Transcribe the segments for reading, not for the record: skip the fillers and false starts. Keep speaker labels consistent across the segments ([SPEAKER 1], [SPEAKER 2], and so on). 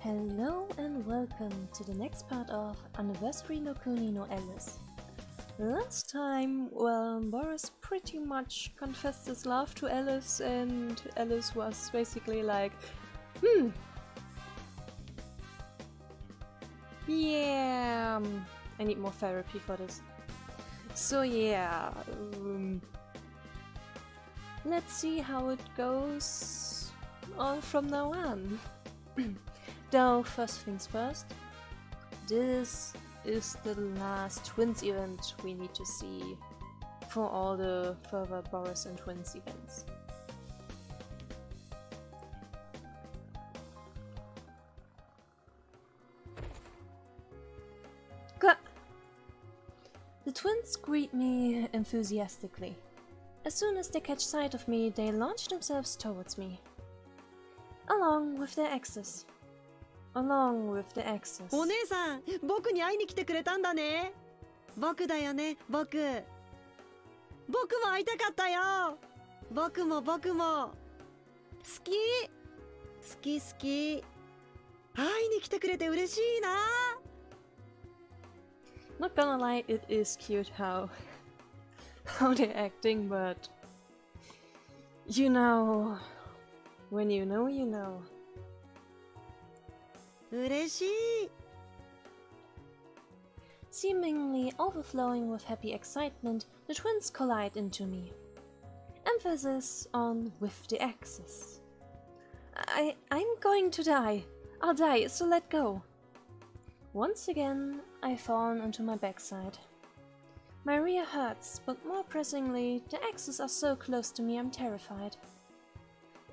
[SPEAKER 1] Hello and welcome to the next part of Anniversary no Kuni no Alice. Last time, Boris pretty much confessed his love to Alice and Alice was basically like, yeah, I need more therapy for this. So yeah, let's see how it goes on from now on. Though, first things first, this is the last Twins event we need to see for all the further Boris and Twins events. The twins greet me enthusiastically. As soon as they catch sight of me, they launch themselves towards me. Along with their axes. お
[SPEAKER 2] 姉さん、僕に会いに来てくれたんだね。僕だよね、僕も会いたかったよ。僕も。好き。会いに来てくれて嬉しいな。
[SPEAKER 1] Not gonna lie, it is cute how they're acting, but you know, when you know, you know.
[SPEAKER 2] 嬉しい。
[SPEAKER 1] Seemingly overflowing with happy excitement, the twins collide into me. Emphasis on with the axis. I'm going to die. I'll die, so let go. Once again, I fall onto my backside. My rear hurts, but more pressingly, the axes are so close to me I'm terrified.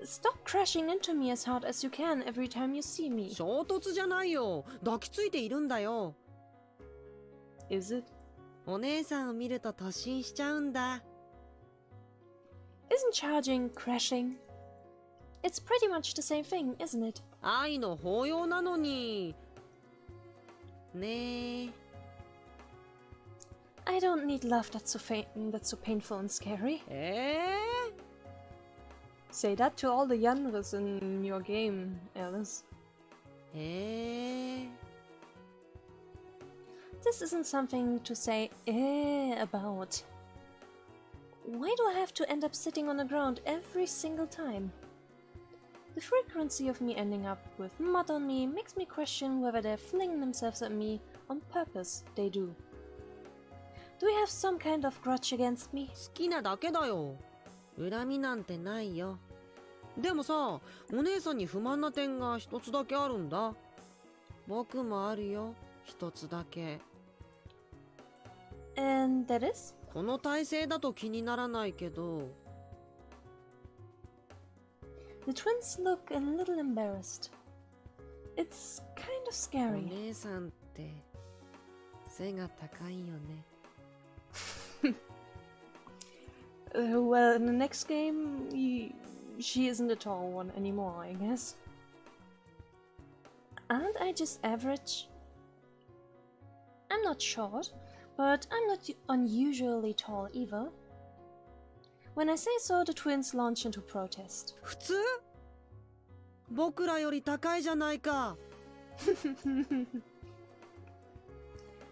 [SPEAKER 1] Stop crashing into me as hard as you can every time you see me.
[SPEAKER 2] 衝突じゃないよ。抱きついているんだよ。
[SPEAKER 1] Is it?
[SPEAKER 2] お姉さんを見ると突進しちゃうんだ。
[SPEAKER 1] Isn't charging crashing? It's pretty much the same thing, isn't it?
[SPEAKER 2] 愛の抱擁なのに。ねえ。
[SPEAKER 1] I don't need love that's so painful and scary. Say that to all the genres in your game, Alice. This isn't something to say about. Why do I have to end up sitting on the ground every single time? The frequency of me ending up with mud on me makes me question whether they're flinging themselves at me on purpose. They do. Do we have some kind of grudge against me?
[SPEAKER 2] 好きなだけだよ。恨みなんてないよ。でもさ、お姉さんに不満な点が一つだけあるんだ。僕もあるよ、一つだけ。
[SPEAKER 1] And that is?
[SPEAKER 2] この体勢だと気にならないけど。
[SPEAKER 1] The twins look a little embarrassed. It's kind of
[SPEAKER 2] お
[SPEAKER 1] scary.
[SPEAKER 2] 姉さんって背が高いよね。
[SPEAKER 1] Well, in the next game, she isn't a tall one anymore, I guess. Aren't I just average? I'm not short, but I'm not unusually tall either. When I say so, the twins launch into protest.
[SPEAKER 2] 普通？僕らより高いじゃないか。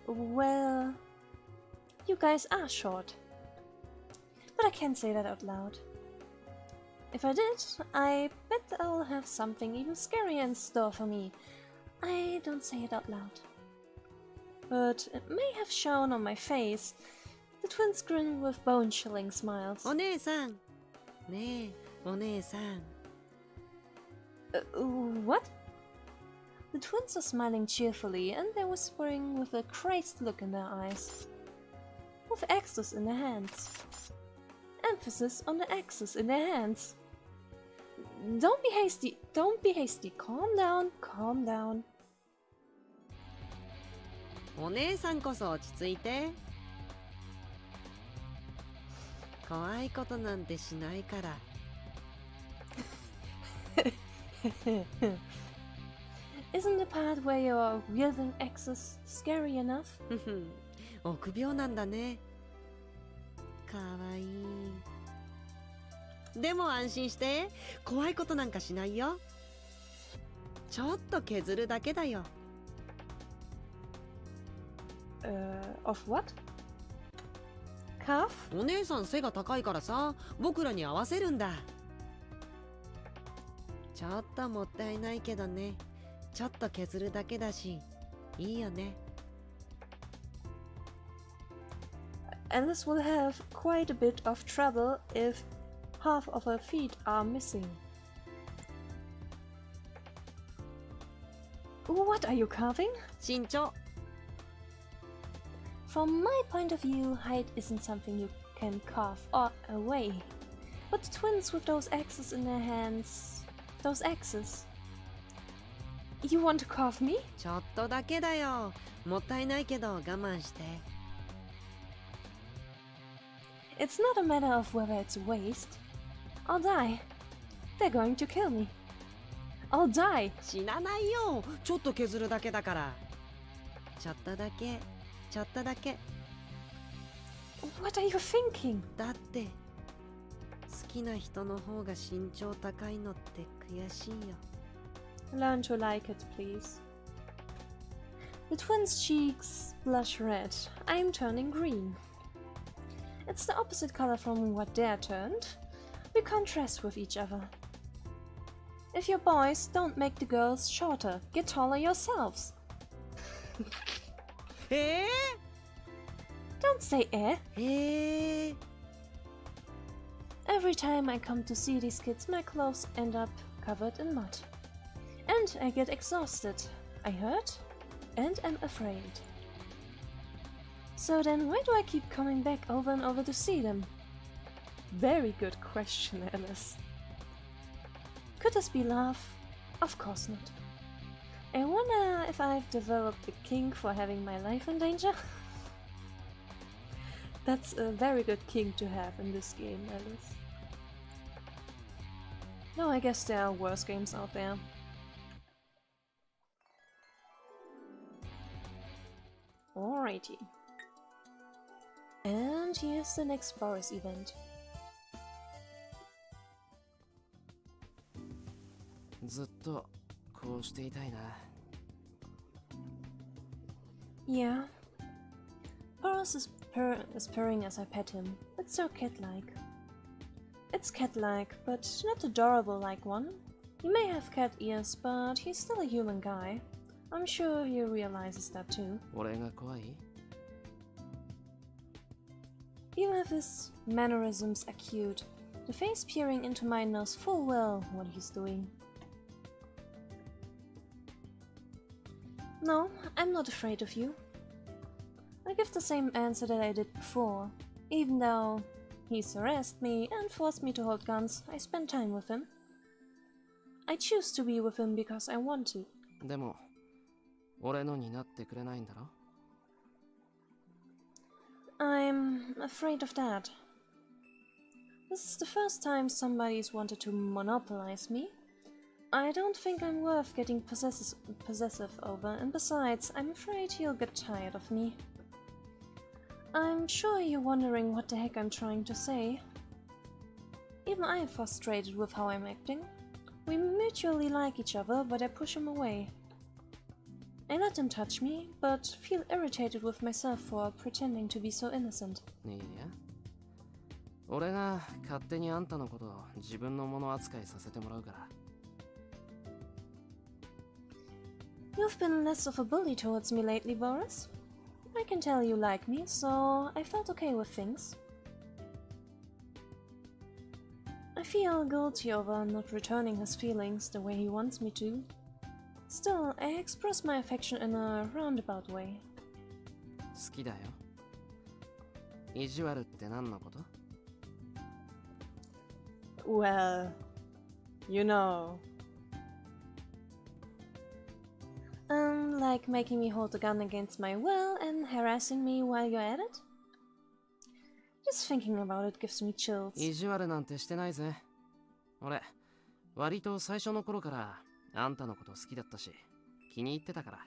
[SPEAKER 1] Well, you guys are short. But I can't say that out loud. If I did, I bet I'll have something even scarier in store for me. I don't say it out loud. But it may have shown on my face. The twins grin with bone-chilling smiles.
[SPEAKER 2] お姉さん。ねえ、お姉さん。
[SPEAKER 1] What? The twins are smiling cheerfully and they're whispering with a crazed look in their eyes. With axes in their hands. Emphasis on the axes in their hands. Don't be hasty. Calm down.
[SPEAKER 2] お姉さんこそ落ち着いて。怖いことなんてしないから。
[SPEAKER 1] Isn't the part where you're wielding axes scary enough?
[SPEAKER 2] 臆病なんだね。かわいい。でも安心して、怖いことなんかしないよ。ちょっと削るだけだよ。
[SPEAKER 1] Of what? Calf?
[SPEAKER 2] お姉さん背が高いからさ、僕らに合わせるんだ。ちょっともったいないけどね。ちょっと削るだけだし、いいよね。
[SPEAKER 1] Alice will have quite a bit of trouble if half of her feet are missing. What are you carving?
[SPEAKER 2] 身長。
[SPEAKER 1] From my point of view, height isn't something you can carve away. But the twins with those axes in their hands... Those axes... You want to carve me?
[SPEAKER 2] ちょっとだけだよ。もったいないけど我慢して。
[SPEAKER 1] It's not a matter of whether it's a waste. I'll die. They're going to kill me. I'll die.
[SPEAKER 2] 死なないよ。ちょっと削るだけだから。ちょっとだけ。ちょっとだけ。
[SPEAKER 1] What are you thinking?
[SPEAKER 2] だって好きな人の方が身長高いのって悔しいよ。
[SPEAKER 1] Learn to like it, please. The twins' cheeks blush red. I'm turning green. It's the opposite color from what they're turned. We contrast with each other. If you're boys, don't make the girls shorter. Get taller yourselves. Don't say eh. Every time I come to see these kids, my clothes end up covered in mud. And I get exhausted. I hurt and am afraid. So then why do I keep coming back over and over to see them? Very good question, Alice. Could this be love? Of course not. I wonder if I've developed a kink for having my life in danger? That's a very good kink to have in this game, Alice. No, I guess there are worse games out there. Alrighty. And here's the next Boris event.
[SPEAKER 3] ずっとこうしていたいな。
[SPEAKER 1] Yeah. Boris is purring as I pet him. It's so cat-like. It's cat-like, but not adorable like one. He may have cat ears, but he's still a human guy. I'm sure he realizes that too.
[SPEAKER 3] 俺が怖い？
[SPEAKER 1] Even if his mannerisms are cute, the face peering into mine knows full well what he's doing. No, I'm not afraid of you. I give the same answer that I did before. Even though he's harassed me and forced me to hold guns, I spend time with him. I choose to be with him because I want to.
[SPEAKER 3] でも俺のになってくれないんだろ？
[SPEAKER 1] I'm afraid of that. This is the first time somebody's wanted to monopolize me. I don't think I'm worth getting possessive over, and besides, I'm afraid he'll get tired of me. I'm sure you're wondering what the heck I'm trying to say. Even I am frustrated with how I'm acting. We mutually like each other, but I push him away. I let him touch me, but feel irritated with myself for pretending to be so innocent.
[SPEAKER 3] いいや。俺が勝手にあんたのことを自分のもの扱いさせてもらうから。
[SPEAKER 1] You've been less of a bully towards me lately, Boris. I can tell you like me, so I felt okay with things. I feel guilty over not returning his feelings the way he wants me to. Still, I express my affection in a roundabout way.
[SPEAKER 3] 好きだよ。意地悪って何のこと？
[SPEAKER 1] Well, you know. Like making me hold a gun against my will and harassing me while you're at it? Just thinking about it gives me chills.
[SPEAKER 3] 意地悪なんてしてないぜ。俺、割と最初の頃からあんたのこと好きだったし、気に入ってたから。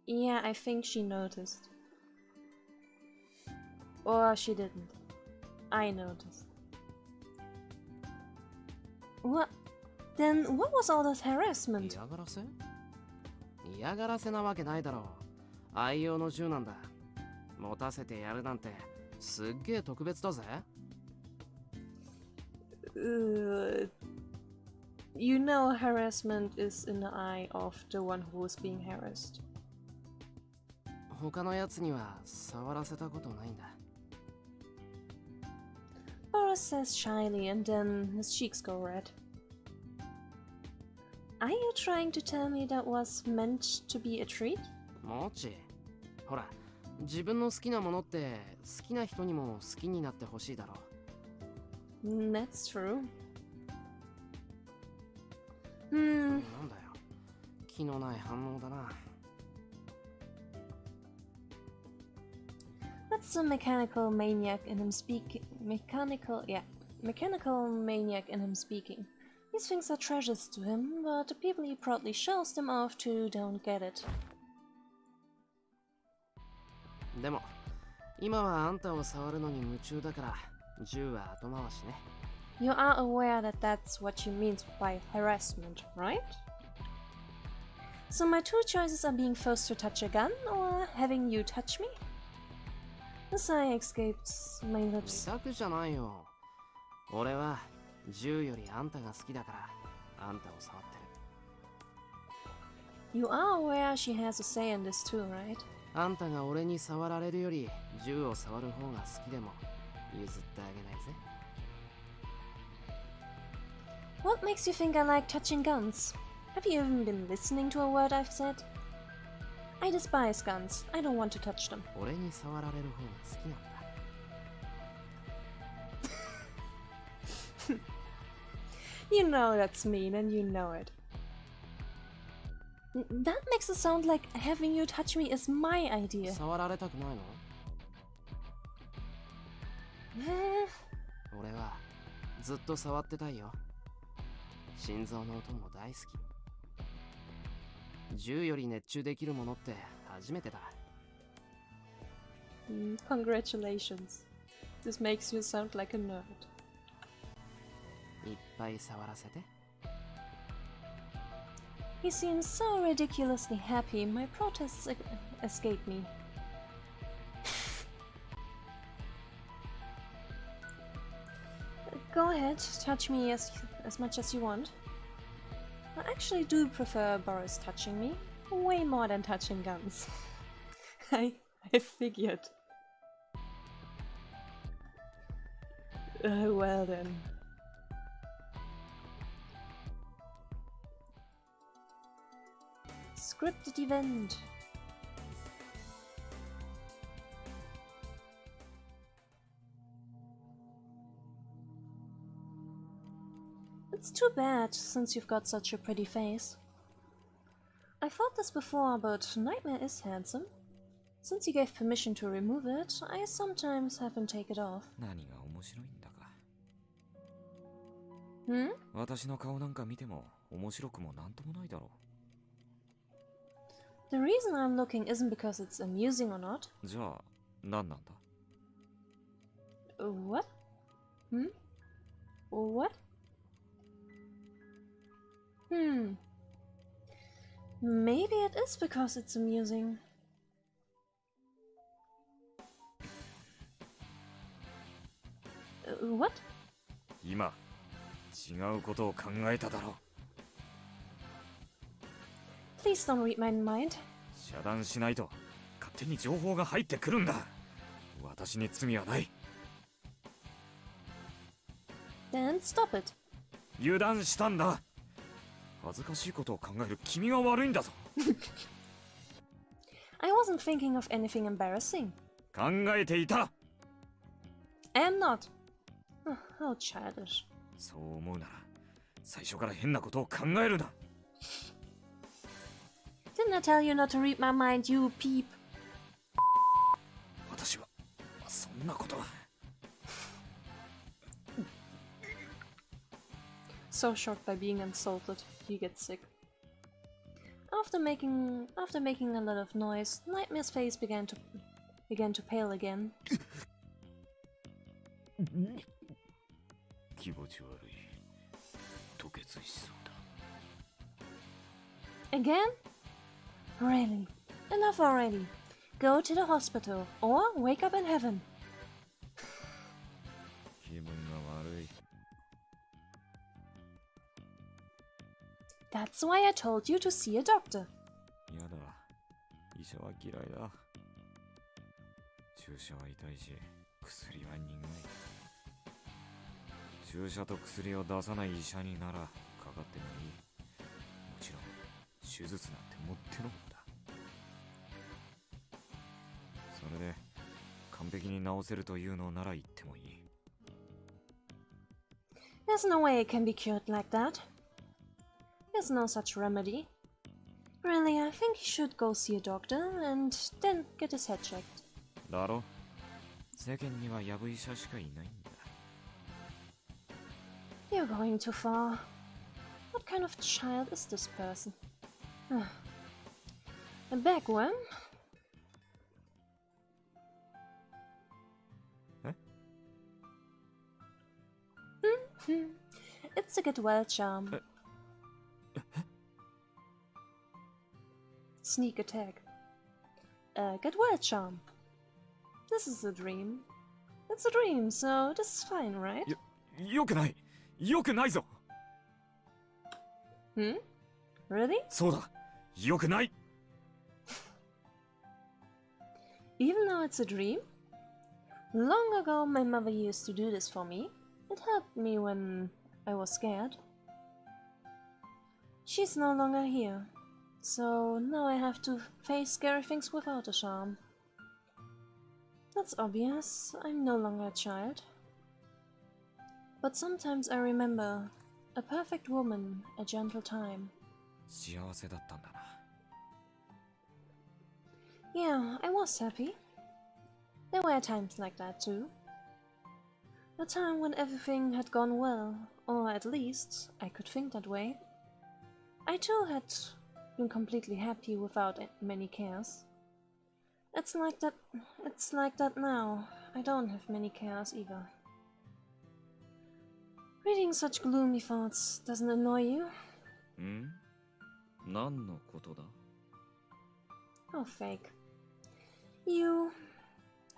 [SPEAKER 1] Yeah, I think she noticed. Or she didn't. I noticed. What? Then what was all that harassment?
[SPEAKER 3] 嫌がらせ？嫌がらせなわけないだろう。愛用の銃なんだ。持たせてやるなんてすっげえ特別だぜ。
[SPEAKER 1] You know harassment is in the eye of the one who is being harassed.
[SPEAKER 3] 他のやつには触らせたことないんだ。
[SPEAKER 1] Boris says shyly and then his cheeks go red. Are you trying to tell me that was meant to be a treat?
[SPEAKER 3] もち。ほら、自分の好きなものって好きな人にも好きになってほしいだろう。
[SPEAKER 1] That's true.
[SPEAKER 3] なんだよ。気のない反応だな。
[SPEAKER 1] That's the mechanical maniac in him speaking. Mechanical maniac in him speaking. These things are treasures to him, but the people he proudly shows them off to don't get it.
[SPEAKER 3] でも、今はあんたを触るのに夢中だから、銃は後回しね。
[SPEAKER 1] You are aware that that's what you mean by harassment, right? So my two choices are being forced to touch a gun or having you touch me? A sigh escaped my lips.
[SPEAKER 3] 自宅じゃないよ。俺は銃よりあんたが好きだから、あんたを触ってる。
[SPEAKER 1] You are aware she has a say in this too, right?
[SPEAKER 3] あんたが俺に触られるより銃を触る方が好きでも譲ってあげないぜ。
[SPEAKER 1] What makes you think I like touching guns? Have you even been listening to a word I've said? I despise guns. I don't want to touch them.
[SPEAKER 3] 俺に触られる方が好きなんだ。
[SPEAKER 1] You know that's mean and you know it. That makes it sound like having you touch me is my idea.
[SPEAKER 3] 触られたくないの？ 俺はずっと触ってたいよ。心臓の音も大好き。銃より熱中できるものって初めてだ。
[SPEAKER 1] Congratulations. This makes you sound like a nerd.
[SPEAKER 3] いっぱい触らせて。
[SPEAKER 1] He seems so ridiculously happy, my protests escape me. Go ahead, touch me as much as you want. I actually do prefer Boris touching me, way more than touching guns. I figured. Well then. Scripted event. It's too bad, since you've got such a pretty face. I thought this before, but Nightmare is handsome. Since you gave permission to remove it, I sometimes have him take it off.
[SPEAKER 4] 何が面白いんだか。
[SPEAKER 1] Hmm?
[SPEAKER 4] 私の顔なんか見ても面白くもなんともないだろ
[SPEAKER 1] The reason I'm looking isn't because it's amusing or not.
[SPEAKER 4] う。じゃあ何なんだ
[SPEAKER 1] What? What? Maybe it is because it's amusing. What?
[SPEAKER 4] 今違うことを考えただろ
[SPEAKER 1] Please don't read my mind.
[SPEAKER 4] 遮断しないと勝手に情報が入ってくるんだ私に罪はない
[SPEAKER 1] Then stop it.
[SPEAKER 4] 油断したんだ恥ずかしいことを考える君が悪いんだぞ
[SPEAKER 1] I wasn't thinking of anything embarrassing.
[SPEAKER 4] 考えていた
[SPEAKER 1] I am not. Oh, how childish.
[SPEAKER 4] そう思うなら最初から変なことを考えるな
[SPEAKER 1] Didn't I tell you not to read my mind, you peep?
[SPEAKER 4] 私はそんなことは
[SPEAKER 1] So shocked by being insulted, he gets sick. After making a lot of noise, Nightmare's face began to pale again.
[SPEAKER 4] 気持ち悪い吐血しそうだ
[SPEAKER 1] Again? Really? Enough already. Go to the hospital or wake up in heaven.
[SPEAKER 4] 気分が悪い。
[SPEAKER 1] That's why I told you to see a doctor.
[SPEAKER 4] やだ。医者は嫌いだ。注射は痛いし、薬は苦い。注射と薬を出さない医者にならかかってもいい。もちろん手術なんてもってのほかだ。それで完璧に治せるというのなら言ってもいい。
[SPEAKER 1] There's no way it can be cured like that. There's no such remedy. Really, I think he should go see a doctor and then get his head checked.
[SPEAKER 4] だろ？世間にはヤブ医者しかいないんだ。
[SPEAKER 1] You're going too far. What kind of child is this person? A bagworm?
[SPEAKER 4] Eh?
[SPEAKER 1] It's a get well charm. Sneak attack. Get well charm. This is a dream. It's a dream, so this is fine, right?
[SPEAKER 4] よくない。よくないぞ。
[SPEAKER 1] Really?
[SPEAKER 4] そうだ。よくない。
[SPEAKER 1] Even though it's a dream? Long ago my mother used to do this for me. It helped me when I was scared. She's no longer here, so now I have to face scary things without a charm. That's obvious, I'm no longer a child. But sometimes I remember a perfect woman, a gentle time.
[SPEAKER 4] 幸せだったんだな。
[SPEAKER 1] Yeah, I was happy. There were times like that too. A time when everything had gone well, or at least I could think that way. I too had been completely happy without many cares. It's like that now. I don't have many cares either. Reading such gloomy thoughts doesn't annoy you?
[SPEAKER 4] ん？何のことだ？
[SPEAKER 1] Oh, fake. You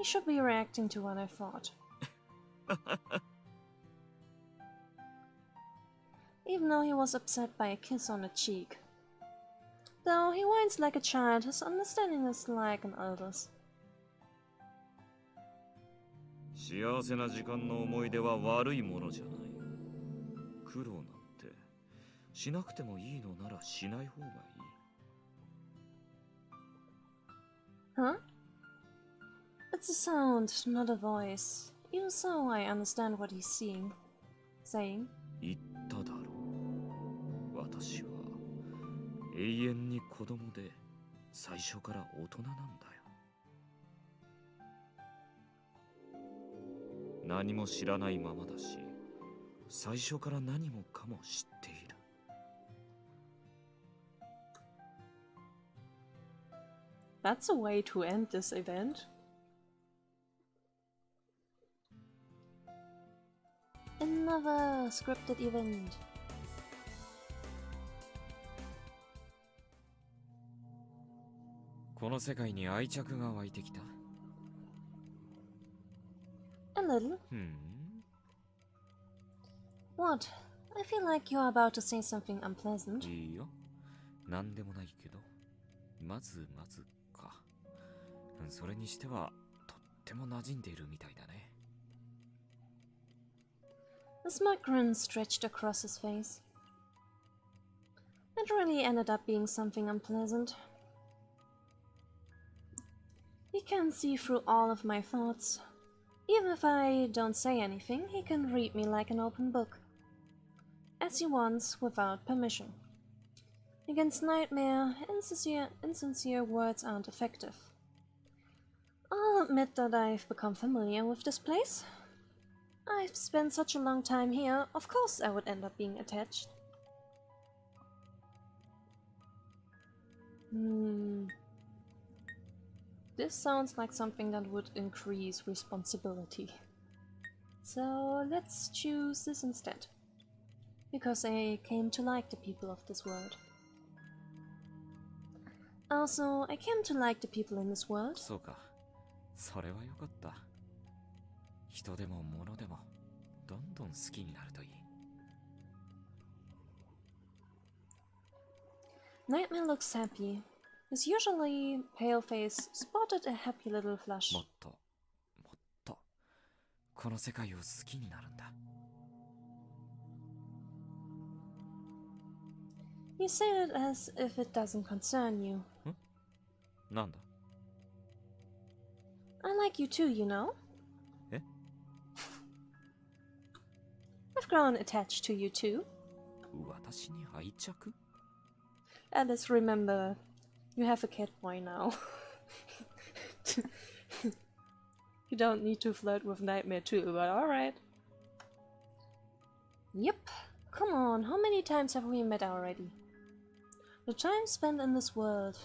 [SPEAKER 1] should be reacting to what I thought. Even though he was upset by a kiss on the cheek. Though he whines like a child, his understanding is like an elder's.
[SPEAKER 4] 幸せな時間の思い出は悪いものじゃない。苦労なんてしなくてもいいのならしない方がいい。
[SPEAKER 1] Huh? It's a sound, not a voice. Even so, I understand what he's saying.
[SPEAKER 4] 言っただろう。私は永遠に子供で最初から大人なんだよ。何も知らないままだし、最初から何もかも知っている。
[SPEAKER 1] That's a way to end this event. Another scripted event.
[SPEAKER 4] 「この世界に愛着が湧いてきた。
[SPEAKER 1] A little. What? I feel like you're about to say something unpleasant.
[SPEAKER 4] いいよ。なんでもないけど。まずか。それにしてはとっても馴染んでいるみたいだね。
[SPEAKER 1] A smug grin stretched across his face. It really ended up being something unpleasant. He can see through all of my thoughts. Even if I don't say anything, he can read me like an open book. As he wants, without permission. Against Nightmare, insincere words aren't effective. I'll admit that I've become familiar with this place. I've spent such a long time here, of course I would end up being attached. This sounds like something that would increase responsibility. So let's choose this instead. Because I came to like the people of this world. Also, I came to like the people in this world.
[SPEAKER 4] そうか。それはよかった。人でも物でもどんどん好きになるといい。
[SPEAKER 1] Nightmare looks happy. His usually pale face spotted a happy little flush.
[SPEAKER 4] もっとこの世界を好きになるんだ。
[SPEAKER 1] You say it as if it doesn't concern you.
[SPEAKER 4] なんだ？
[SPEAKER 1] I like you too, you know.
[SPEAKER 4] え？
[SPEAKER 1] I've grown attached to you too.
[SPEAKER 4] 私に愛着？
[SPEAKER 1] Alice, remember, you have a cat boy now. You don't need to flirt with Nightmare too, but alright. Yep. Come on, how many times have we met already? The time spent in this world.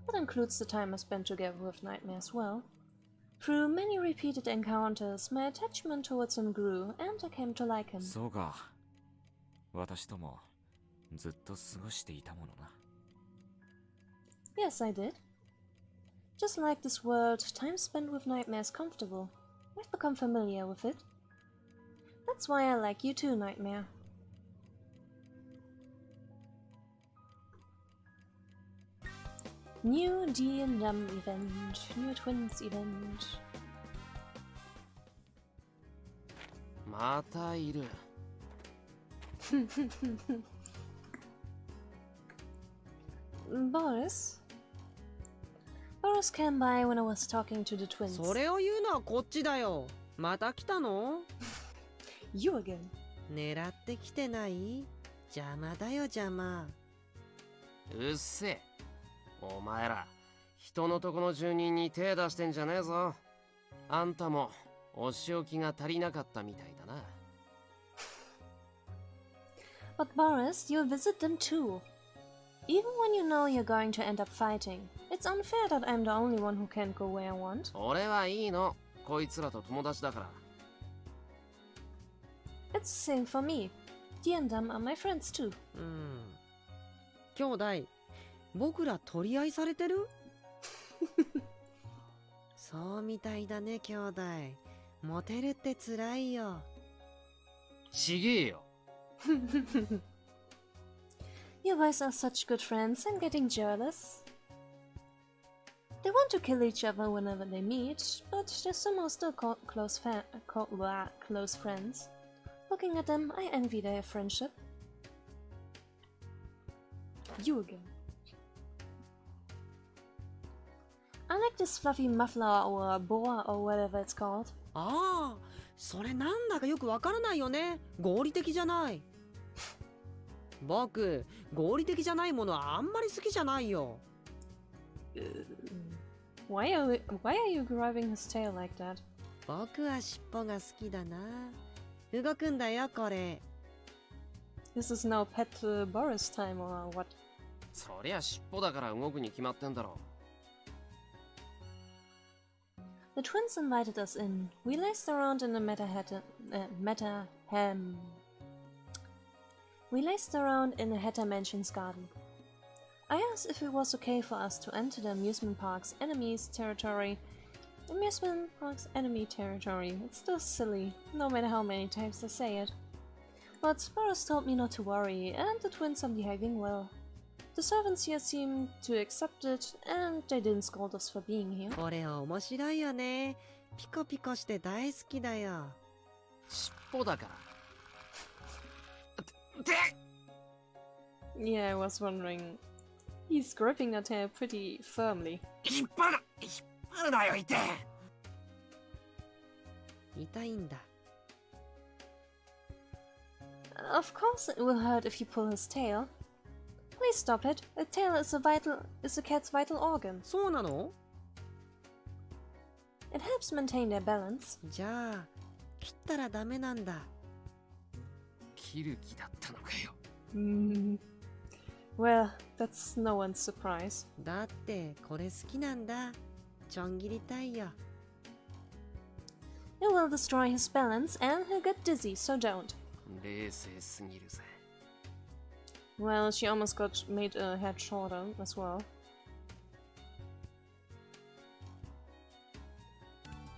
[SPEAKER 1] That includes the time I spent together with Nightmare as well. Through many repeated encounters, my attachment towards him grew, and I came to like him.
[SPEAKER 4] そうか。私ともずっと過ごしていたものな。
[SPEAKER 1] Yes, I did. Just like this world, time spent with Nightmare is comfortable. I've become familiar with it. That's why I like you too, Nightmare. New D&M event. New Twins event.
[SPEAKER 3] またいる。
[SPEAKER 1] Boris? Boris came by when I was talking to the twins.
[SPEAKER 2] それを言うのはこっちだよ。また来たの？
[SPEAKER 1] You again.
[SPEAKER 2] 狙ってきてない？邪魔だよ邪魔。
[SPEAKER 3] うっせえ。お前ら人のとこの住人に手出してんじゃねえぞ。あんたもお仕置きが足りなかったみたいだな。
[SPEAKER 1] But Boris, you'll visit them too. Even when you know you're going to end up fighting, it's unfair that I'm the only one who can't go where I want.
[SPEAKER 3] 俺はいいの。こいつらと友達だから。
[SPEAKER 1] It's the same for me. D&M are my friends too.
[SPEAKER 2] 兄弟、僕ら取り合いされてる？そうみたいだね兄弟。モテるってつらいよ。
[SPEAKER 3] ちげえよ。
[SPEAKER 1] You guys are such good friends. I'm getting jealous. They want to kill each other whenever they meet, but they're somehow still close friends. Looking at them, I envy their friendship. You again. I like this fluffy muffler or boa or whatever it's called.
[SPEAKER 2] ああ、それなんだかよくわからないよね。合理的じゃない。僕、合理的じゃないものはあんまり好きじゃないよ。
[SPEAKER 1] Why are you grabbing his tail like that?
[SPEAKER 2] 僕は尻尾が好きだな。動くんだよこれ。
[SPEAKER 1] This is now pet Boris time or what?
[SPEAKER 3] そりゃ尻尾だから動くに決まってんだろ。
[SPEAKER 1] The twins invited us in. We laced around in the We laced around in the Hatter Mansion's garden. I asked if it was okay for us to enter the amusement park's enemy's territory. Amusement park's enemy territory. It's still silly, no matter how many times I say it. But Boris told me not to worry, and the twins are behaving well. The servants here seem to accept it, and they didn't scold us for being here.
[SPEAKER 2] これ面白いよね。ピコピコして大好きだよ。
[SPEAKER 3] 尻尾だから。
[SPEAKER 1] Yeah, I was wondering. He's gripping her tail pretty firmly.
[SPEAKER 3] 引っ張るなよ、いて。
[SPEAKER 2] 痛いんだ。
[SPEAKER 1] Of course it will hurt if you pull his tail. Please stop it. A tail is a cat's vital organ.
[SPEAKER 2] そうなの？
[SPEAKER 1] It helps maintain their balance.
[SPEAKER 2] じゃあ、切ったらダメなんだ。
[SPEAKER 3] 切る気だったのかよ。
[SPEAKER 1] Well, that's no one's surprise.
[SPEAKER 2] だってこれ好きなんだ。ちょん切りたいよ。
[SPEAKER 1] It will destroy his balance and he'll get dizzy, so don't.
[SPEAKER 3] 冷静すぎるぜ。
[SPEAKER 1] Well, she almost got made a head shorter as well.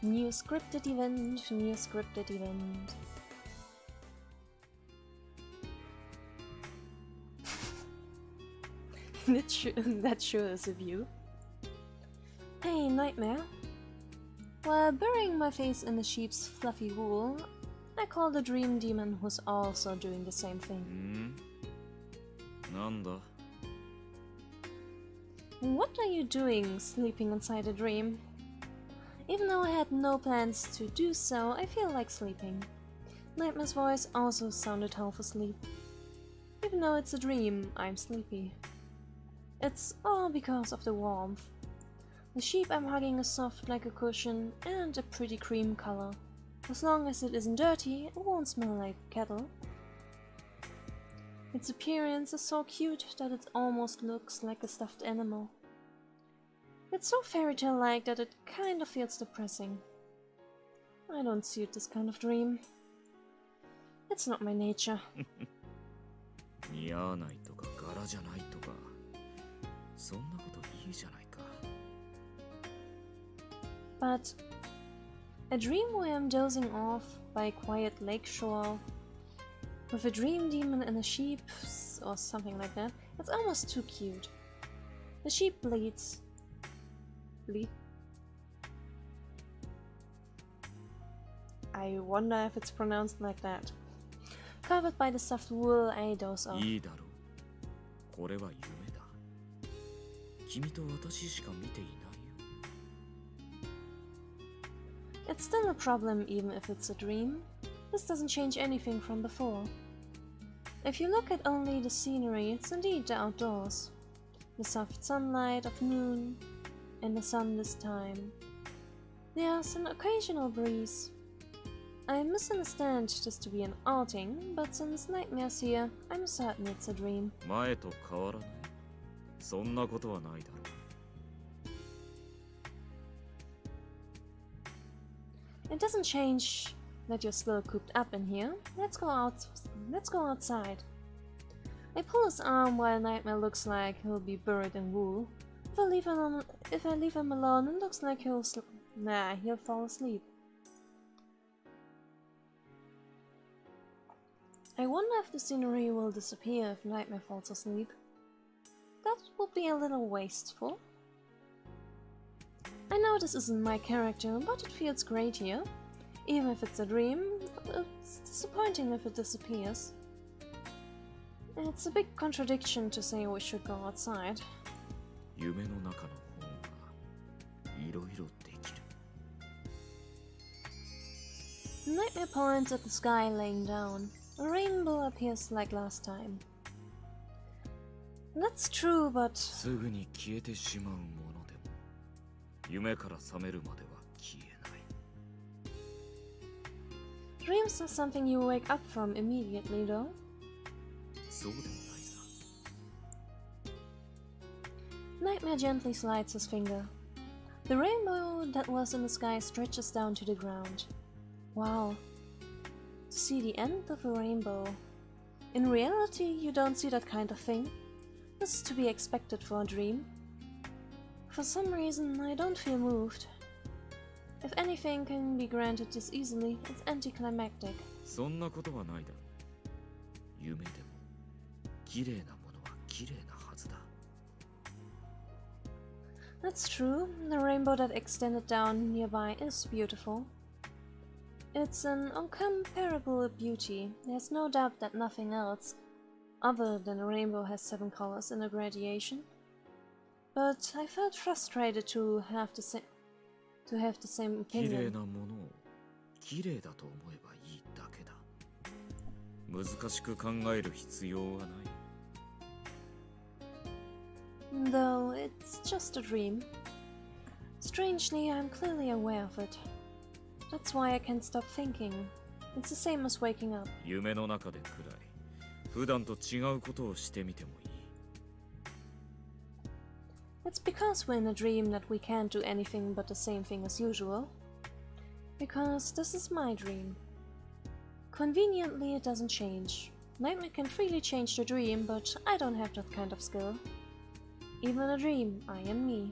[SPEAKER 1] New scripted event, new scripted event. That sure is a view. Hey, Nightmare. While burying my face in the sheep's fluffy wool, I called the dream demon who's also doing the same thing.
[SPEAKER 4] なんだ
[SPEAKER 1] What are you doing, sleeping inside a dream? Even though I had no plans to do so, I feel like sleeping. Nightmare's voice also sounded half asleep. Even though it's a dream, I'm sleepy. It's all because of the warmth. The sheep I'm hugging is soft like a cushion and a pretty cream color. As long as it isn't dirty, it won't smell like cattle. Its appearance is so cute that it almost looks like a stuffed animal. It's so fairy tale-like that it kind of feels depressing. I don't suit this kind of dream. It's not my nature.
[SPEAKER 4] 似合わないとか柄じゃないとかそんなこといいじゃないか
[SPEAKER 1] But a dream where I'm dozing off by a quiet lake shore with a dream demon and a sheep or something like that, it's almost too cute. The sheep bleeds. I wonder if it's pronounced like that. Covered by the soft wool, I doze off.
[SPEAKER 4] いいだろうこれは夢だ君と私しか見ていないよ
[SPEAKER 1] It's still a problem even if it's a dream. This doesn't change anything from before. If you look at only the scenery, it's indeed the outdoors. The soft sunlight of noon and the sun this time. There's an occasional breeze. I misunderstand this to be an outing, but since Nightmare's here, I'm certain it's a dream.
[SPEAKER 4] 前と変わらないそんなことはないだろう
[SPEAKER 1] It doesn't change that you're still cooped up in here. Let's go outside. I pull his arm while Nightmare looks like he'll be buried in wool. If I leave him alone, it looks like he'll fall asleep. I wonder if the scenery will disappear if Nightmare falls asleep. That would be a little wasteful. I know this isn't my character, but it feels great here. Even if it's a dream, it's disappointing if it disappears. It's a big contradiction to say we should go outside.
[SPEAKER 4] 夢の中の方がいろいろできる
[SPEAKER 1] Nightmare points at the sky laying down. A rainbow appears like last time. That's true, but
[SPEAKER 4] すぐに消えてしまうものでも夢から覚めるまでは消えない
[SPEAKER 1] dreams are something you wake up from immediately, though.
[SPEAKER 4] そうでもないさ
[SPEAKER 1] Nightmare gently slides his finger. The rainbow that was in the sky stretches down to the ground. Wow. To see the end of a rainbow. In reality, you don't see that kind of thing. This is to be expected for a dream. For some reason, I don't feel moved. If anything can be granted this easily, it's anticlimactic.
[SPEAKER 4] そんなことはないだろう夢でも綺麗なものは綺麗なはずだ
[SPEAKER 1] That's true. The rainbow that extended down nearby is beautiful. It's an incomparable beauty. There's no doubt that nothing else, other than a rainbow, has 7 colors in a gradation. But I felt frustrated to have the same
[SPEAKER 4] 綺麗
[SPEAKER 1] opinion.
[SPEAKER 4] なものを綺麗だと思えばいいだけだ難しく考える必要はない
[SPEAKER 1] Though it's just a dream. Strangely, I'm clearly aware of it. That's why I can't stop thinking. It's the same as waking up.
[SPEAKER 4] 夢の中でくらい普段と違うことをしてみてもいい
[SPEAKER 1] It's because we're in a dream that we can't do anything but the same thing as usual. Because this is my dream. Conveniently, it doesn't change. Nightmare can freely change the dream, but I don't have that kind of skill. Even in a dream, I am me.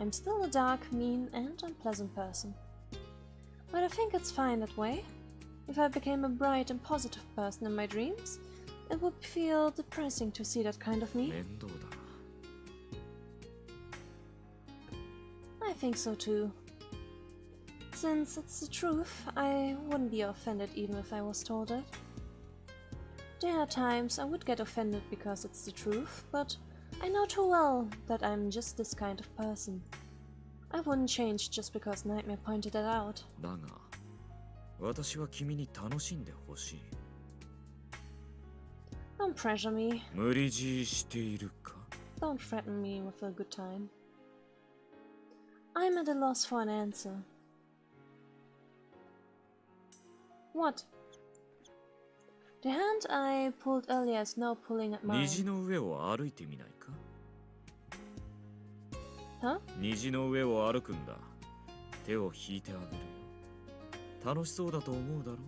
[SPEAKER 1] I'm still a dark, mean, and unpleasant person. But I think it's fine that way. If I became a bright and positive person in my dreams, it would feel depressing to see that kind of me.
[SPEAKER 4] 面倒だな。
[SPEAKER 1] I think so too. Since it's the truth, I wouldn't be offended even if I was told it. There are times I would get offended because it's the truth, but I know too well that I'm just this kind of person. I wouldn't change just because Nightmare pointed it out.
[SPEAKER 4] だが、私は君に楽しんでほしい。
[SPEAKER 1] Don't pressure me.
[SPEAKER 4] 無理強いしているか？
[SPEAKER 1] Don't threaten me with a good time. I'm at a loss for an answer. What? The hand I pulled earlier is now pulling at mine.
[SPEAKER 4] 虹の上を歩いてみないか？
[SPEAKER 1] Huh?
[SPEAKER 4] 虹の上を歩くんだ。手を引いてあげるよ。楽しそうだと思うだろ？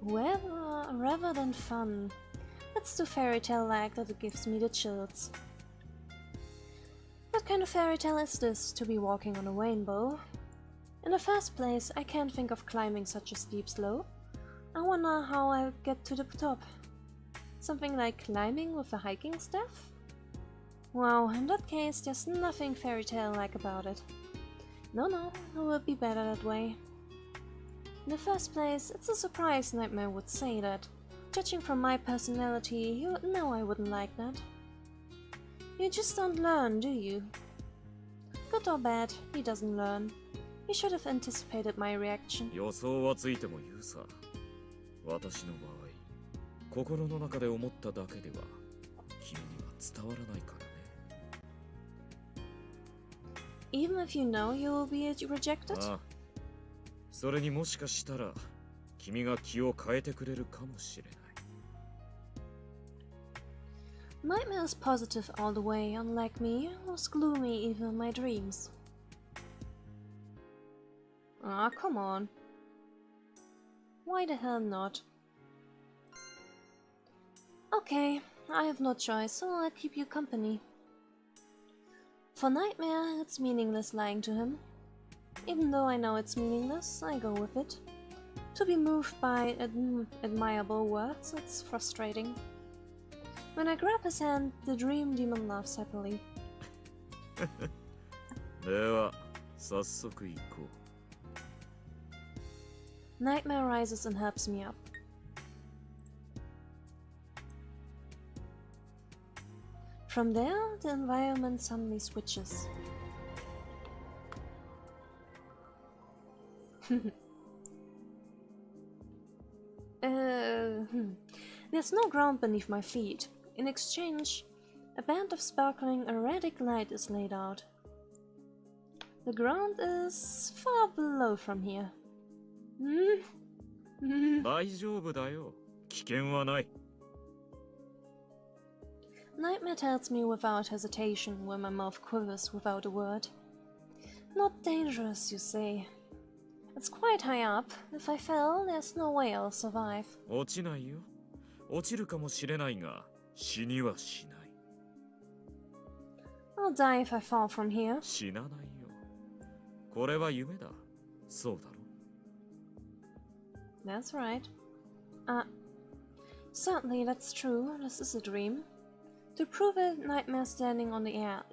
[SPEAKER 1] Rather than fun. That's too fairy tale-like that it gives me the chills. What kind of fairy tale is this, to be walking on a rainbow? In the first place, I can't think of climbing such a steep slope. I wonder how I'll get to the top. Something like climbing with a hiking staff? Wow, in that case, there's nothing fairy tale-like about it. No, it would be better that way. In the first place, it's a surprise Nightmare would say that. Judging from my personality, you would know I wouldn't like that. You just don't learn, do you? Good or bad, he doesn't learn. He should have anticipated my reaction.
[SPEAKER 4] 予想はついても言うさ。私の場合、心の中で思っただけでは君には伝わらないからね。
[SPEAKER 1] Even if you know you will be rejected?
[SPEAKER 4] ああ、それにもしかしたら君が気を変えてくれるかもしれない。
[SPEAKER 1] Nightmare is positive all the way, unlike me, who's gloomy even in my dreams. Ah, come on. Why the hell not? Okay, I have no choice, so I'll keep you company. For Nightmare, it's meaningless lying to him. Even though I know it's meaningless, I go with it. To be moved by admirable words, it's frustrating. When I grab his hand, the dream demon laughs happily.
[SPEAKER 4] では、早速行こう。
[SPEAKER 1] Nightmare rises and helps me up. From there, the environment suddenly switches. There's no ground beneath my feet. In exchange, a band of sparkling erratic light is laid out. The ground is far below from here.
[SPEAKER 4] 大丈夫だよ。危険はない。
[SPEAKER 1] Nightmare tells me without hesitation when my mouth quivers without a word. Not dangerous, you say. It's quite high up. If I fell, there's no way I'll survive.
[SPEAKER 4] 落ちないよ。落ちるかもしれないが、死にはしない。
[SPEAKER 1] I'll die if I fall from here.
[SPEAKER 4] 死なないよ。これは夢だ。そうだろ。
[SPEAKER 1] That's right. Certainly that's true. This is a dream. To prove it, Nightmare standing on the air,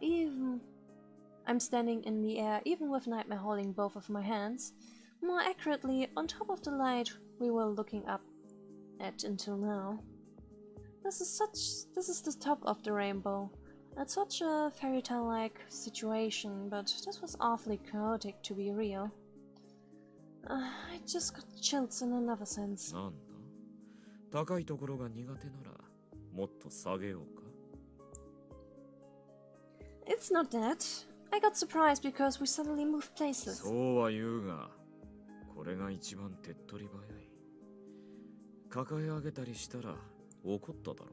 [SPEAKER 1] I'm standing in the air, even with Nightmare holding both of my hands. More accurately, on top of the light we were looking up at until now. This is the top of the rainbow. It's such a fairy tale-like situation, but this was awfully chaotic to be real. I just got chills in another sense.
[SPEAKER 4] なんだ？高いところが苦手なら、もっと下げようか？
[SPEAKER 1] It's not that. I got surprised because we suddenly moved places.
[SPEAKER 4] そうは言うが、これが一番手っ取り早い。抱え上げたりしたら怒っただろ？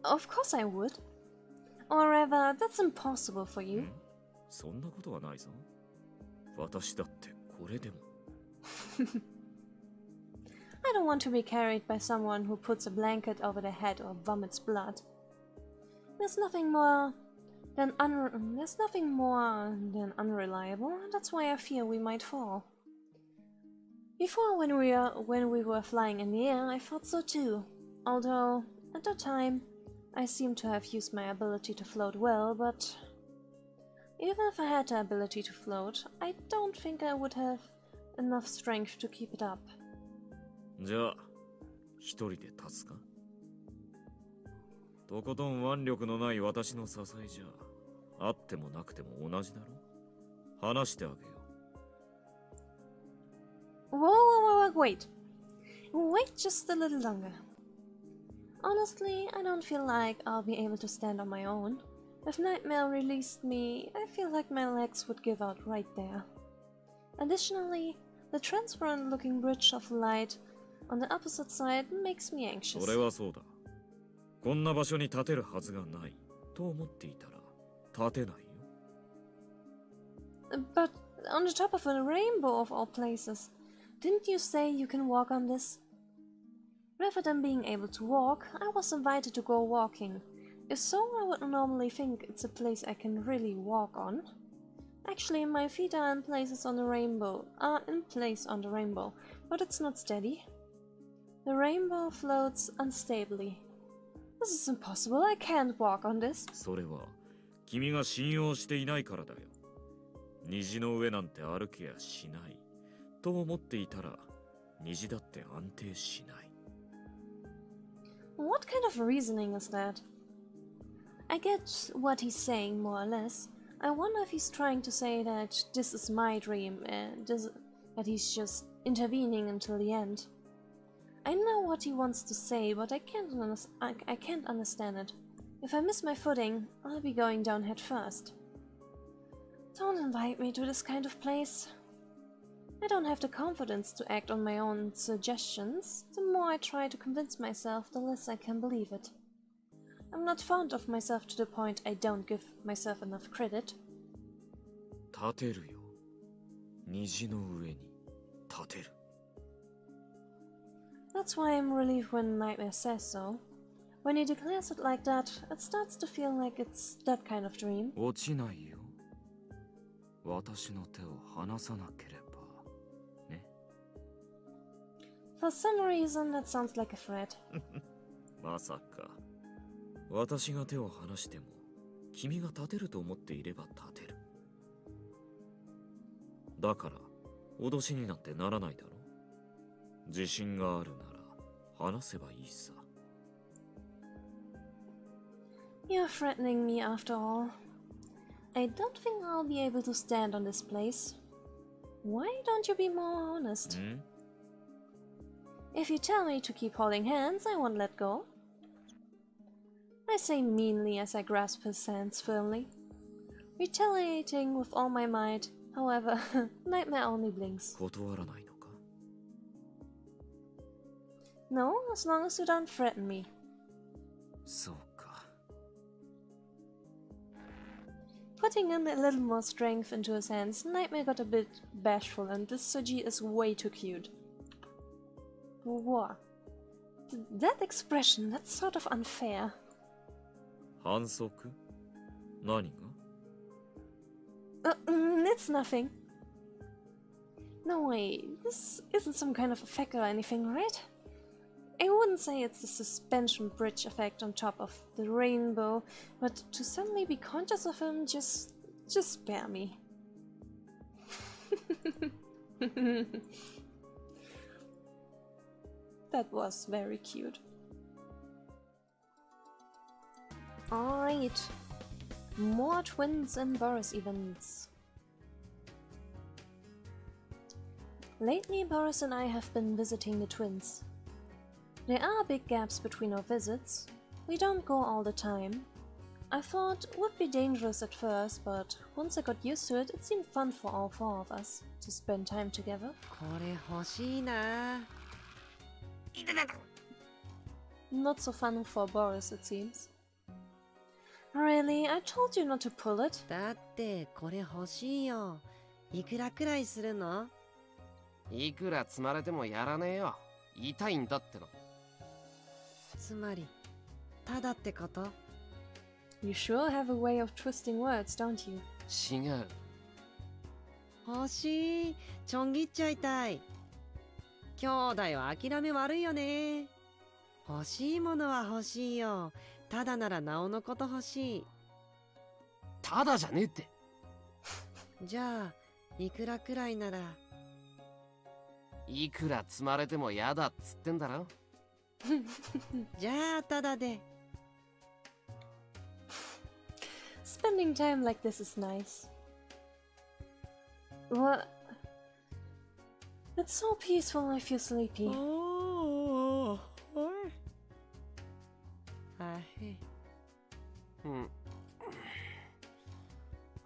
[SPEAKER 1] Of course I would. Or rather, that's impossible for you.
[SPEAKER 4] そんなことはないぞ。私だってこれでも。
[SPEAKER 1] I don't want to be carried by someone who puts a blanket over their head or vomits blood. There's nothing more There's nothing more than unreliable. That's why I fear we might fall. Before, when we were flying in the air, I thought so too. Although, at the time, I seemed to have used my ability to float well, but even if I had the ability to float, I don't think I would have enough strength to keep it up.
[SPEAKER 4] じゃあ一人で立つか。とことん腕力のない私の支えじゃあってもなくても同じだろ。話してあげよう。
[SPEAKER 1] Wait. Wait just a little longer. Honestly, I don't feel like I'll be able to stand on my own. If Nightmare released me, I feel like my legs would give out right there. Additionally, the transparent-looking bridge of light on the opposite side makes me anxious.
[SPEAKER 4] それはそうだ。こんな場所に立てるはずがないと思っていたら立てないよ。
[SPEAKER 1] But on the top of a rainbow of all places, didn't you say you can walk on this? Rather than being able to walk, I was invited to go walking. If so, I would normally think it's a place I can really walk on. Actually, my feet are in place on the rainbow, but it's not steady. The rainbow floats unstably. This is impossible. I can't walk on this.
[SPEAKER 4] それは君が信用していないからだよ。虹の上なんて歩けやしないと思っていたら虹だって安定しない。
[SPEAKER 1] What kind of reasoning is that? I get what he's saying more or less. I wonder if he's trying to say that this is my dream and that he's just intervening until the end. I know what he wants to say, but I can't understand it. If I miss my footing, I'll be going down head first. Don't invite me to this kind of place. I don't have the confidence to act on my own suggestions. The more I try to convince myself, the less I can believe it. I'm not fond of myself to the point I don't give myself enough credit.
[SPEAKER 4] 立てるよ。虹の上に立てる。
[SPEAKER 1] That's why I'm relieved when Nightmare says so. When he declares it like that, it starts to feel like it's that kind of dream.
[SPEAKER 4] 落ちないよ。私の手を離さなければ。ね。
[SPEAKER 1] For some reason, that sounds like a threat.
[SPEAKER 4] まさか。私が手を離しても、君が立てると思っていれば立てる。だから、脅しになんてならないだろ。自信があるなら、話せばいいさ。
[SPEAKER 1] You're threatening me after all. I don't think I'll be able to stand on this place. Why don't you be more honest? If you tell me to keep holding hands, I won't let go. I say meanly as I grasp his hands firmly, retaliating with all my might. However, Nightmare only blinks.
[SPEAKER 4] 断らないのか?
[SPEAKER 1] No, as long as you don't threaten me.
[SPEAKER 4] そうか。
[SPEAKER 1] Putting in a little more strength into his hands, Nightmare got a bit bashful, and this Suji is way too cute. What? That expression, that's sort of unfair.
[SPEAKER 4] 反則? 何が?
[SPEAKER 1] It's nothing. No way, this isn't some kind of effect or anything, right? I wouldn't say it's a suspension bridge effect on top of the rainbow, but to suddenly be conscious of him, just spare me. That was very cute. Alright, more Twins and Boris events. Lately, Boris and I have been visiting the Twins. There are big gaps between our visits. We don't go all the time. I thought it would be dangerous at first, but once I got used to it, it seemed fun for all four of us to spend time together.
[SPEAKER 2] これ欲しいな。
[SPEAKER 1] Not so fun for Boris, it seems. Really? I told you not to pull it.
[SPEAKER 2] だってこれ欲しいよ。いくらくらいするの？
[SPEAKER 3] いくら積まれてもやらねえよ。痛いんだっての。
[SPEAKER 2] つまりただってこと？
[SPEAKER 1] You sure have a way of twisting words, don't you?
[SPEAKER 3] 違う。
[SPEAKER 2] 欲しい。ちょん切っちゃいたい。兄弟は諦め悪いよね。欲しいものは欲しいよ。ただならなおのこと欲しい。
[SPEAKER 3] ただじゃねえって。
[SPEAKER 2] じゃあ、いくらくらいなら。
[SPEAKER 3] いくら積まれても嫌だっつってんだろ。
[SPEAKER 2] じゃあ、ただで。
[SPEAKER 1] Spending time like this is nice. What? It's so peaceful, I feel sleepy.
[SPEAKER 2] おー、おい。はい。
[SPEAKER 3] うん。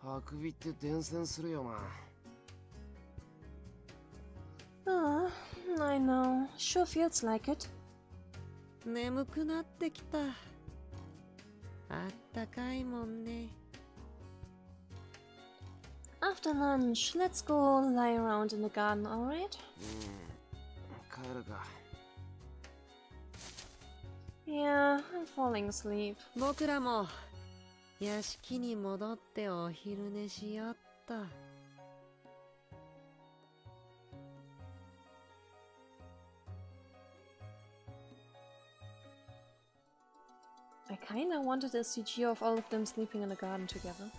[SPEAKER 3] あくびって伝染するよな。
[SPEAKER 1] Ah, I know. Sure feels like it.
[SPEAKER 2] 眠くなってきた。あったかいもんね。
[SPEAKER 1] After lunch, let's go lie around in the garden, alright?
[SPEAKER 3] 帰るか。
[SPEAKER 1] Yeah, I'm falling asleep.
[SPEAKER 2] 僕らも屋敷に戻ってお昼寝しよった。
[SPEAKER 1] I kinda wanted a CG of all of them sleeping in the garden together.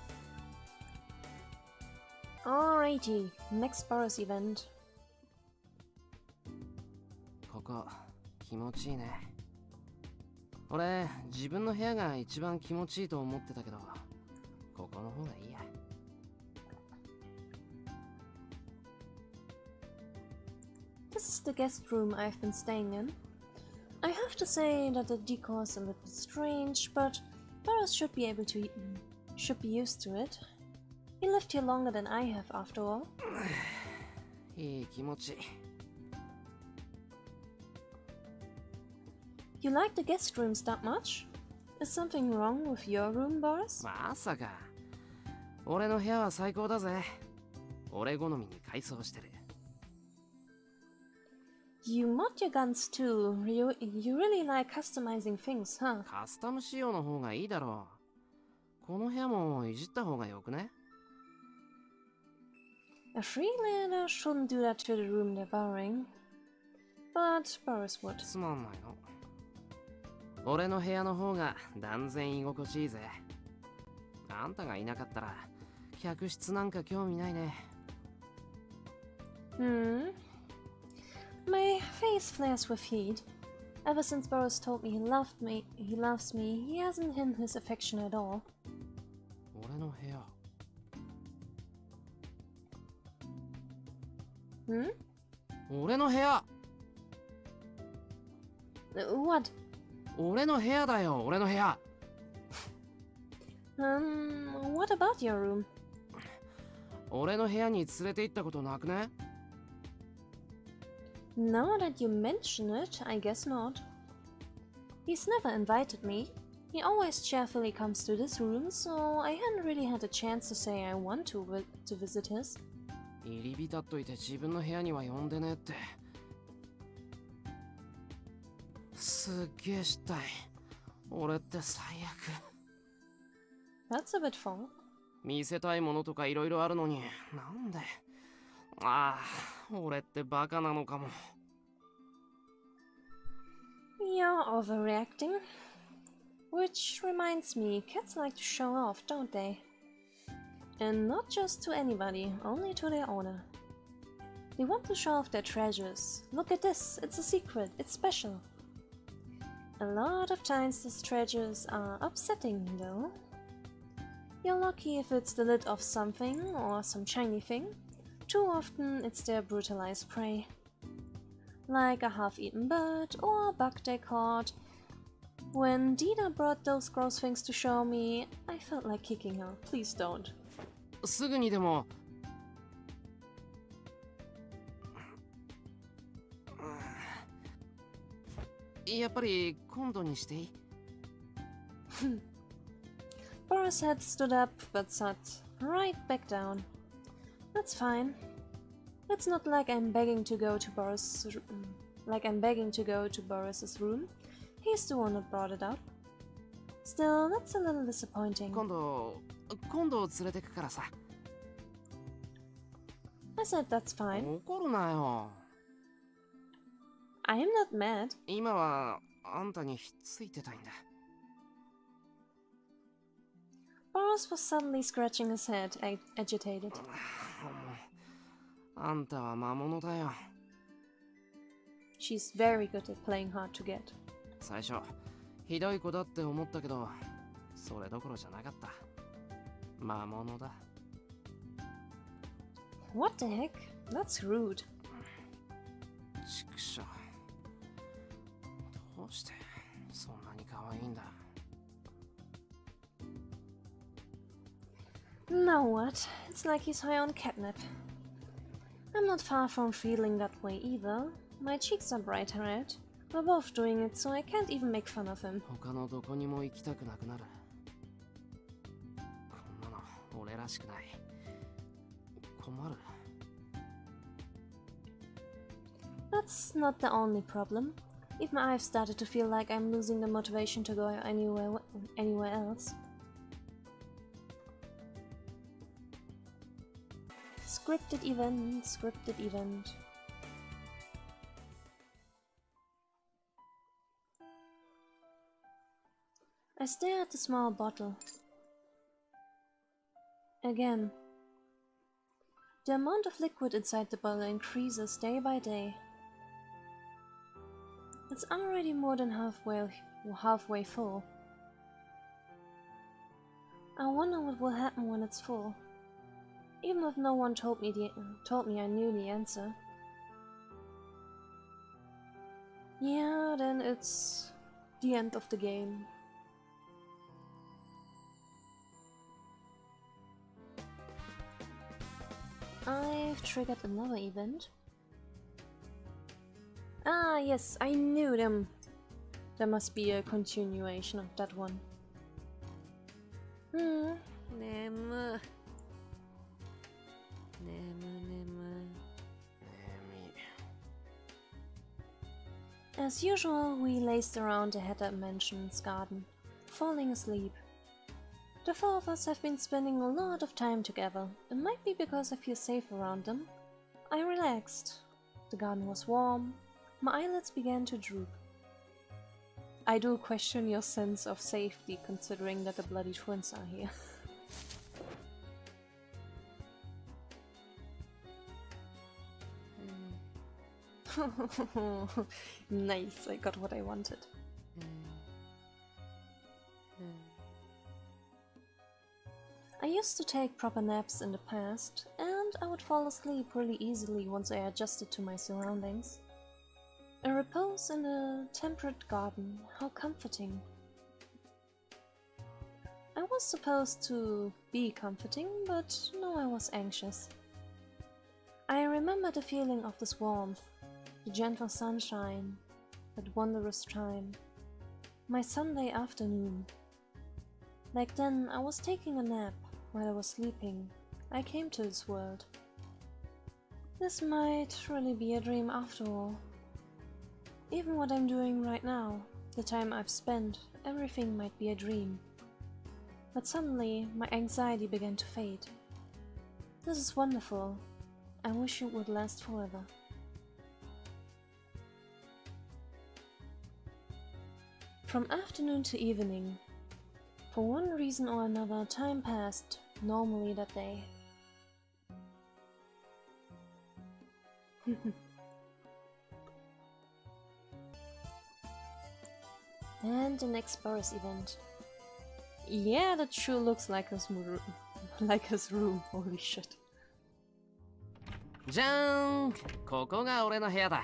[SPEAKER 1] Alrighty, next Boris event.
[SPEAKER 3] ここ気持ちいいね。俺自分の部屋が一番気持ちいいと思ってたけど、ここの方がいいや。
[SPEAKER 1] This is the guest room I've been staying in. I have to say that the decor is a little bit strange, but Boris should be used to it. He lived here longer than I have, after all.
[SPEAKER 3] いい気持ち。
[SPEAKER 1] You like the guest rooms that much? Is something wrong with your room, Boris?
[SPEAKER 3] まさか。俺の部屋は最高だぜ。俺好みに改装してる。
[SPEAKER 1] You mod your guns too. You really like customizing things, huh?
[SPEAKER 3] カスタム仕様の方がいいだろう。この部屋もいじった方がよくね？
[SPEAKER 1] A Freelander shouldn't do that to the room they're borrowing. But Boris would.
[SPEAKER 3] つまんないの。俺の部屋の方が断然居心地いいぜ。あんたがいなかったら客室なんか興味ないね。
[SPEAKER 1] My face flares with heat. Ever since Boris told me he loves me, he hasn't hidden his affection at all.
[SPEAKER 3] 俺の部屋。俺の部屋。
[SPEAKER 1] What?
[SPEAKER 3] 俺の部屋だよ、俺の部屋。
[SPEAKER 1] What about your room?
[SPEAKER 3] 俺の部屋に連れて行ったことなくね？
[SPEAKER 1] Now that you mention it, I guess not. He's never invited me. He always cheerfully comes to this room, so I hadn't really had a chance to say I want to visit his.
[SPEAKER 3] 入り浸っといて自分の部屋には呼んでねって。すっげえしたい。俺って最悪。
[SPEAKER 1] That's a bit far.
[SPEAKER 3] 見せたいものとかいろいろあるのに、なんで。ああ、俺ってバカなのかも。
[SPEAKER 1] You're overreacting. Which reminds me, cats like to show off, don't they? And not just to anybody, only to their owner. They want to show off their treasures. Look at this, it's a secret, it's special. A lot of times these treasures are upsetting, though. You're lucky if it's the lid of something or some shiny thing. Too often it's their brutalized prey. Like a half-eaten bird or a bug they caught. When Dina brought those gross things to show me, I felt like kicking her. Please don't.
[SPEAKER 3] すぐにでも。やっぱり今度にしていい？
[SPEAKER 1] Boris had stood up but sat right back down. That's fine. It's not like I'm begging to go to Boris's room. He's the one that brought it up. Still, that's a little disappointing.
[SPEAKER 3] 今度連れてくからさ。
[SPEAKER 1] I said that's fine.
[SPEAKER 3] 怒るなよ。
[SPEAKER 1] I am not mad.
[SPEAKER 3] 今はあんたにひっついてたいんだ。
[SPEAKER 1] Boris was suddenly scratching his head, agitated.
[SPEAKER 3] あんたは魔物だよ。
[SPEAKER 1] She's very good at playing hard to get.
[SPEAKER 3] 最初ひどい子だって思ったけど、それどころじゃなかった。魔物だ。
[SPEAKER 1] What the heck? That's rude.
[SPEAKER 3] ちくしょう。どうしてそんなに可愛いんだ。
[SPEAKER 1] Now what? It's like he's high on catnip. I'm not far from feeling that way either. My cheeks are bright red. We're both doing it, so I can't even make fun of him.
[SPEAKER 3] 他のどこにも行きたくなくなる。こんなの俺らしくない。困る。
[SPEAKER 1] That's not the only problem. Even I've started to feel like I'm losing the motivation to go anywhere else. Scripted event, scripted event. I stare at the small bottle. Again. The amount of liquid inside the bottle increases day by day. It's already more than halfway full. I wonder what will happen when it's full. Even if no one told me I knew the answer. Yeah, then it's the end of the game. I've triggered another event. Ah, yes, I knew them. There must be a continuation of that one.
[SPEAKER 2] 眠。
[SPEAKER 1] As usual, we laced around the Hatter Mansion's garden, falling asleep. The four of us have been spending a lot of time together. It might be because I feel safe around them. I relaxed. The garden was warm. My eyelids began to droop. I do question your sense of safety, considering that the bloody twins are here. Nice, I got what I wanted. I used to take proper naps in the past, and I would fall asleep really easily once I adjusted to my surroundings. A repose in a temperate garden, how comforting. I was supposed to be comforting, but no, I was anxious. I remember the feeling of this warmth, the gentle sunshine, that wondrous time, my Sunday afternoon. Back then, I was taking a nap. While I was sleeping, I came to this world. This might really be a dream after all. Even what I'm doing right now, the time I've spent, everything might be a dream. But suddenly, my anxiety began to fade. This is wonderful. I wish it would last forever. From afternoon to evening, for one reason or another, time passed normally that day. And the next Boris event. Yeah, that sure looks like his room. Holy shit.
[SPEAKER 3] じゃーん、ここが俺の部屋だ。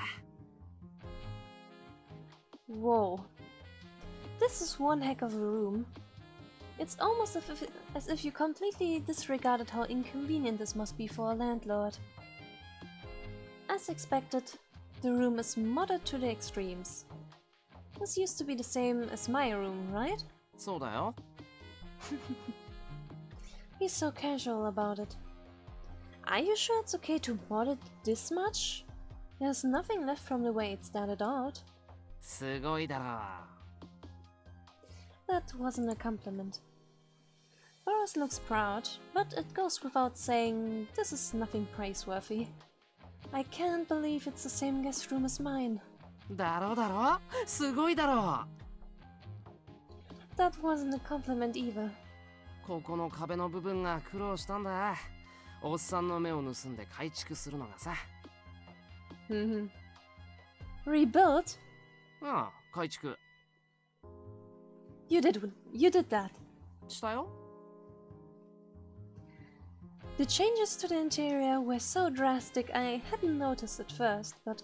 [SPEAKER 1] Whoa. This is one heck of a room. It's almost as if you completely disregarded how inconvenient this must be for a landlord. As expected, the room is modded to the extremes. This used to be the same as my room, right?
[SPEAKER 3] そうだよ。
[SPEAKER 1] He's so casual about it. Are you sure it's okay to mod it this much? There's nothing left from the way it started out.
[SPEAKER 3] すごいだろ。
[SPEAKER 1] That wasn't a compliment. Boris looks proud, but it goes without saying this is nothing praiseworthy. I can't believe it's the same guest room as mine.
[SPEAKER 3] だろだろすごいだろ
[SPEAKER 1] That wasn't a compliment either.
[SPEAKER 3] ここの壁の部分が苦労したんだ。おっさんの目を盗んで改築するのがさ。
[SPEAKER 1] Rebuilt?
[SPEAKER 3] ああ、改築
[SPEAKER 1] You did that.
[SPEAKER 3] したよ。
[SPEAKER 1] The changes to the interior were so drastic I hadn't noticed at first, but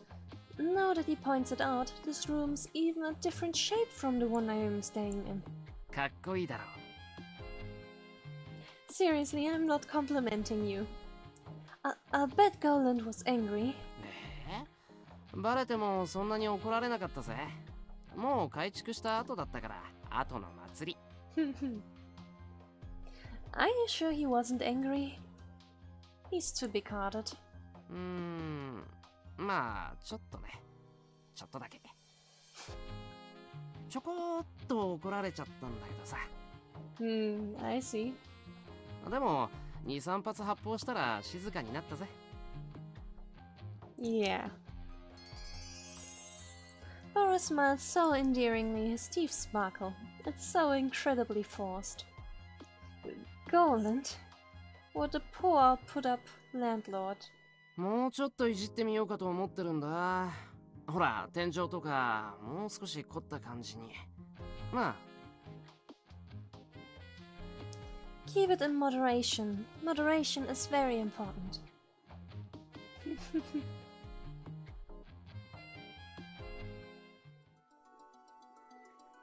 [SPEAKER 1] now that he points it out, this room's even a different shape from the one I am staying in.
[SPEAKER 3] かっこいいだろ。
[SPEAKER 1] Seriously, I'm not complimenting you. I'll bet Goland was angry.
[SPEAKER 3] バレてもそんなに怒られなかったぜ。もう改築した後だったから、後の祭り。
[SPEAKER 1] Are you sure he wasn't angry? He's too big-hearted.
[SPEAKER 3] まあ、ちょっとね。ちょっとだけ。ちょこっと怒られちゃったんだけどさ。
[SPEAKER 1] I see.
[SPEAKER 3] でも、2、3発発砲したら静かになったぜ。
[SPEAKER 1] Yeah. Boris smiles so endearingly, his teeth sparkle. It's so incredibly forced. Goland. What a poor, put-up landlord.
[SPEAKER 3] もうちょっといじってみようかと思ってるんだ。ほら、天井とか、もう少し凝った感じに。まあ。
[SPEAKER 1] Keep it in moderation. Moderation is very important.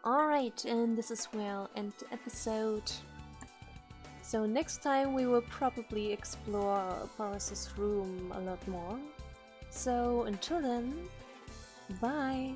[SPEAKER 1] Alright, and this is where I'll end the episode. So next time we will probably explore Boris's room a lot more. So until then, bye!